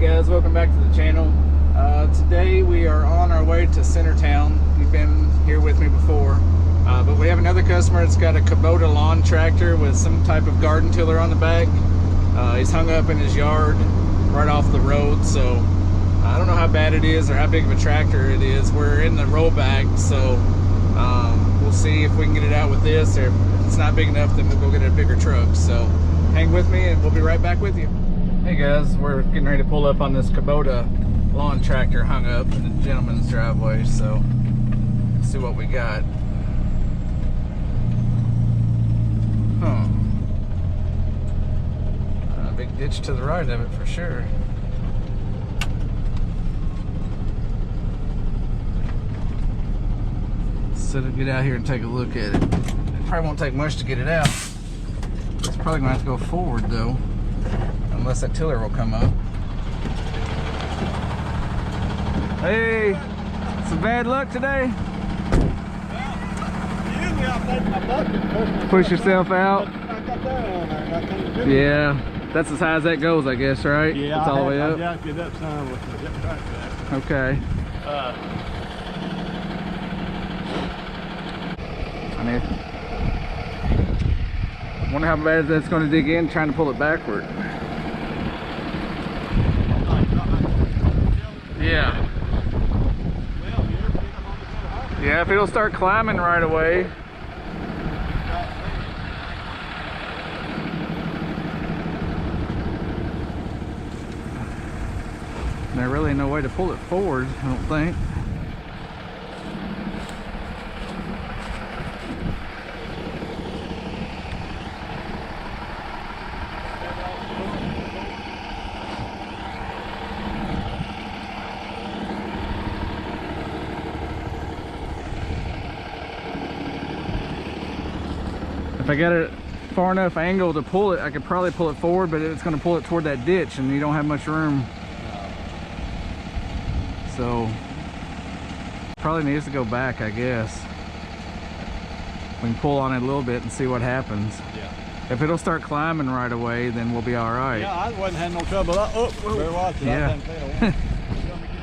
guys, welcome back to the channel. Today we are on our way to Centertown. You've been here with me before, but we have another customer that's got a Kubota lawn tractor with some type of garden tiller on the back. He's hung up in his yard right off the road, so I don't know how bad it is or how big of a tractor it is. We're in the rollback, so we'll see if we can get it out with this, or if it's not big enough, then we'll go get a bigger truck. So hang with me and we'll be right back with you. Hey guys, we're getting ready to pull up on this Kubota lawn tractor hung up in the gentleman's driveway, so let's see what we got. A big ditch to the right of it for sure. So to get out here and take a look at it. It probably won't take much to get it out. It's probably gonna have to go forward though, unless that tiller will come up. Hey, some bad luck today. Usually I'll take my bucket, Push yourself out. I got that on there and I can't do it. Yeah, that's as high as that goes, I guess, right? Yeah, it's all the way up. I jacked it up some with the zip tractor. Okay. I wonder how bad that's going to dig in trying to pull it backward. Yeah. Yeah, if it'll start climbing right away. There's really no way to pull it forward, I don't think. If I got it far enough angle to pull it, I could probably pull it forward, but it's going to pull it toward that ditch and you don't have much room. So probably needs to go back, I guess. We can pull on it a little bit and see what happens. Yeah. If it'll start climbing right away, then we'll be all right. Yeah, I wasn't having no trouble. Better watch it. Yeah. I done failed. Get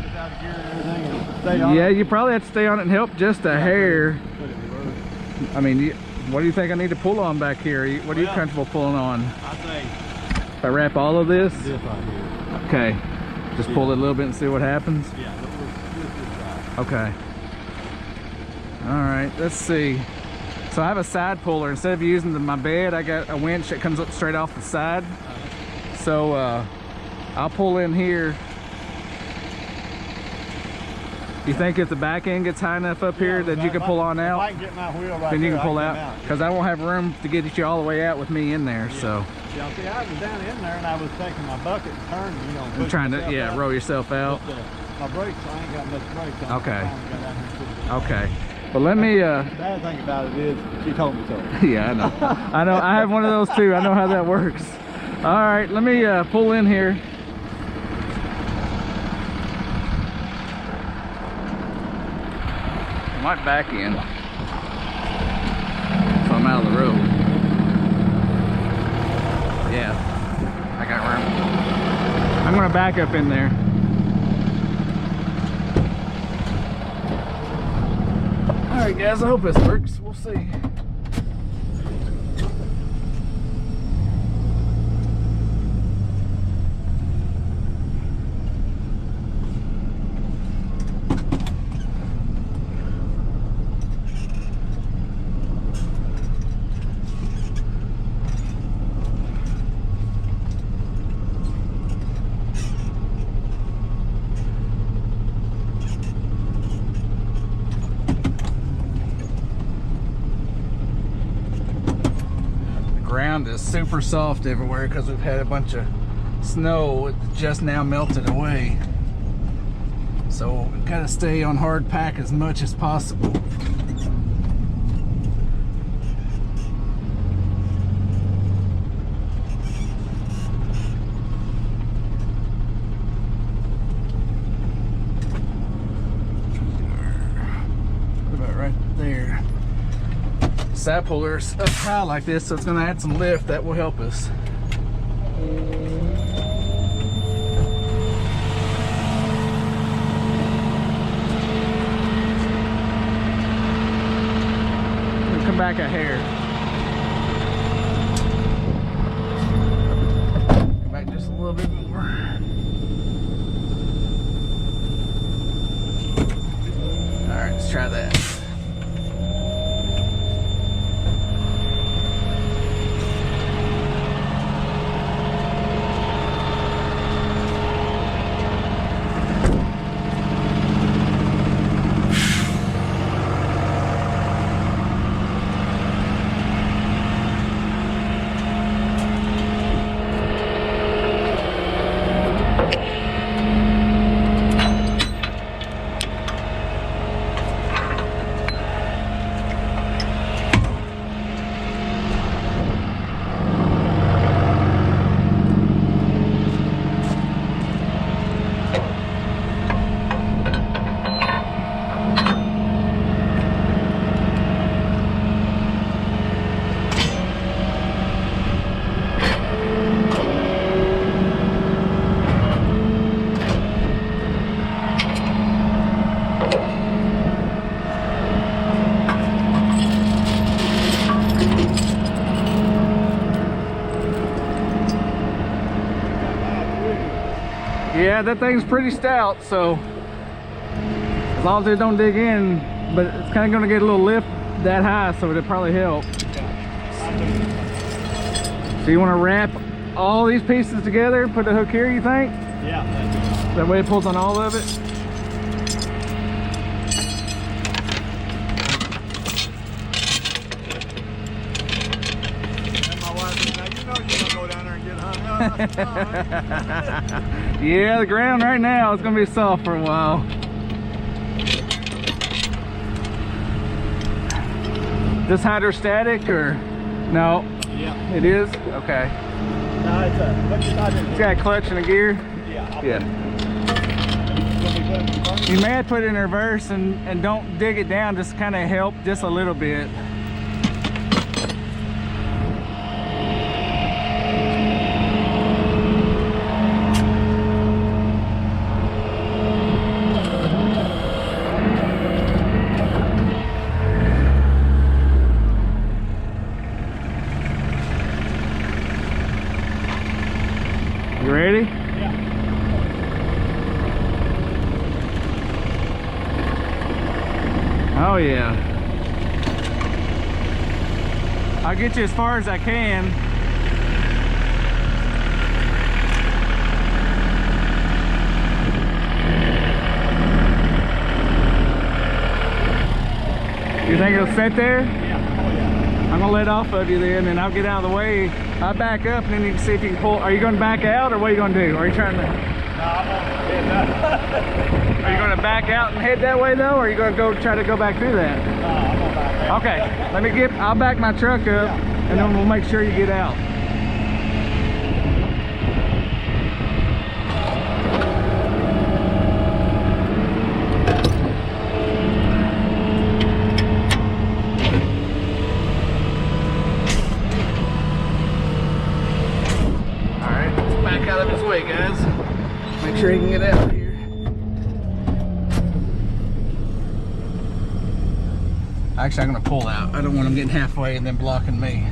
this out of gear and everything and stay on Yeah, it. you probably have to stay on it and help just a hair. Put it in reverse. I mean, what do you think I need to pull on back here? What are you Well, comfortable pulling on? I say If I wrap all of this? this right here. Okay. Just pull it a little bit and see what happens? Yeah, this right. Okay. All right, let's see. So I have a side puller. Instead of using my bed, I got a winch that comes up straight off the side. So I'll pull in here. You think if the back end gets high enough up here that you can pull on out? If I can get my wheel right then you there, can pull I out. Because I won't have room to get you all the way out with me in there. Yeah. So Yeah, see, I was down in there and I was taking my bucket and turning, you know, I'm trying to, yeah, out. roll yourself out. But, my brakes, I ain't got much brakes on. Okay. I finally got down here and put it in. Okay. Well, let me. The bad thing about it is she told me so. Yeah, I know. I know. I have one of those too. I know how that works. All right, let me pull in here. I might back in, so I'm out of the road. Yeah, I got room. I'm gonna back up in there. All right, guys. I hope this works. We'll see. Ground is super soft everywhere because we've had a bunch of snow. It just now melted away, so we've got to stay on hard pack as much as possible. side pullers up high like this, so it's going to add some lift that will help us. back a hair. Go back just a little bit more. All right, let's try that. Yeah, that thing's pretty stout, so as long as it don't dig in, but it's kind of going to get a little lift that high, so it'll probably help. So you want to wrap all these pieces together, put the hook here, you think? Yeah. That way it pulls on all of it? Yeah, the ground right now is gonna be soft for a while. This hydrostatic or no? Yeah. It is? Okay. No, It's got a clutch and a gear? Yeah. You may have to put it in reverse and don't dig it down, just kind of help just a little bit. You ready? Yeah. Oh yeah. I'll get you as far as I can. You think it'll sit there? Yeah. Oh yeah. I'm gonna let off of you then, and I'll get out of the way. I'll back up, and then you can see if you can pull. Are you gonna back out, or what are you gonna do? Are you trying to? No, I'm on it. Are you gonna back out and head that way though, or are you gonna go try to go back through that? No, I'm on back. Okay, let me get. I'll back my truck up, and then we'll make sure you get out. Out of his way, guys. Make sure he can get out here. Actually, I'm gonna pull out. I don't want him getting halfway and then blocking me.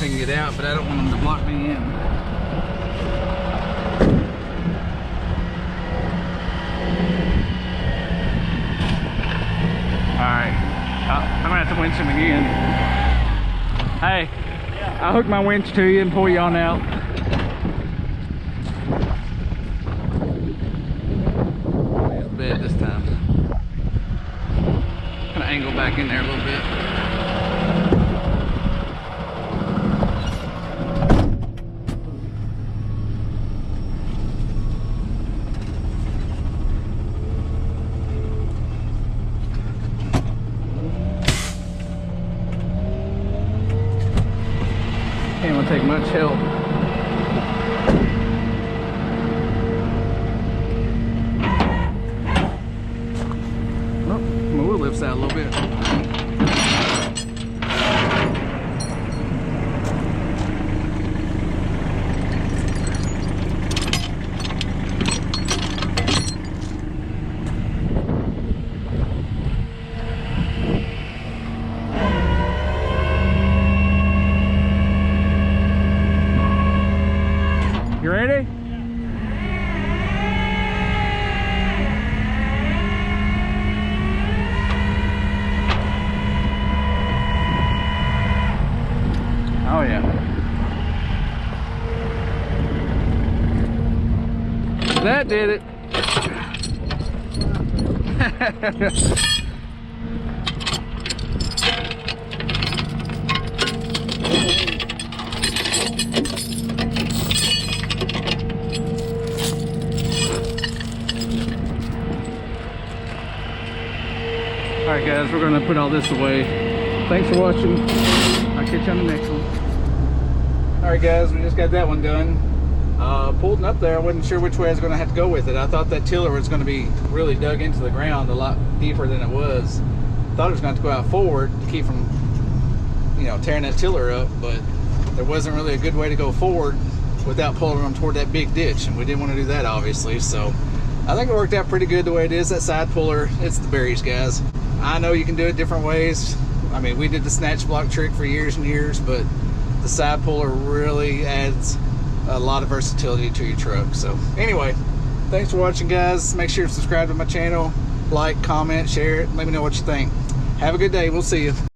He can get out, but I don't want him to block me in. Alright, I'm gonna have to winch him again. Hey, Yeah. I'll hook my winch to you and pull you on out. It's bad this time. Kind of angle back in there a little bit. Ain't gonna take much help. Oh, my wheel lift's little bit. You ready? Oh yeah. That did it. Alright guys, we're gonna put all this away. Thanks for watching. I'll catch you on the next one. Alright guys, we just got that one done. Pulled it up there, I wasn't sure which way I was gonna have to go with it. I thought that tiller was gonna be really dug into the ground a lot deeper than it was. Thought it was gonna have to go out forward to keep from, you know, tearing that tiller up, but there wasn't really a good way to go forward without pulling them toward that big ditch, and we didn't want to do that obviously, so I think it worked out pretty good the way it is. That side puller, it's the berries, guys. I know you can do it different ways. I mean, we did the snatch block trick for years and years, but the side puller really adds a lot of versatility to your truck. So anyway, thanks for watching guys. Make sure to subscribe to my channel, like, comment, share it, let me know what you think. Have a good day. We'll see you.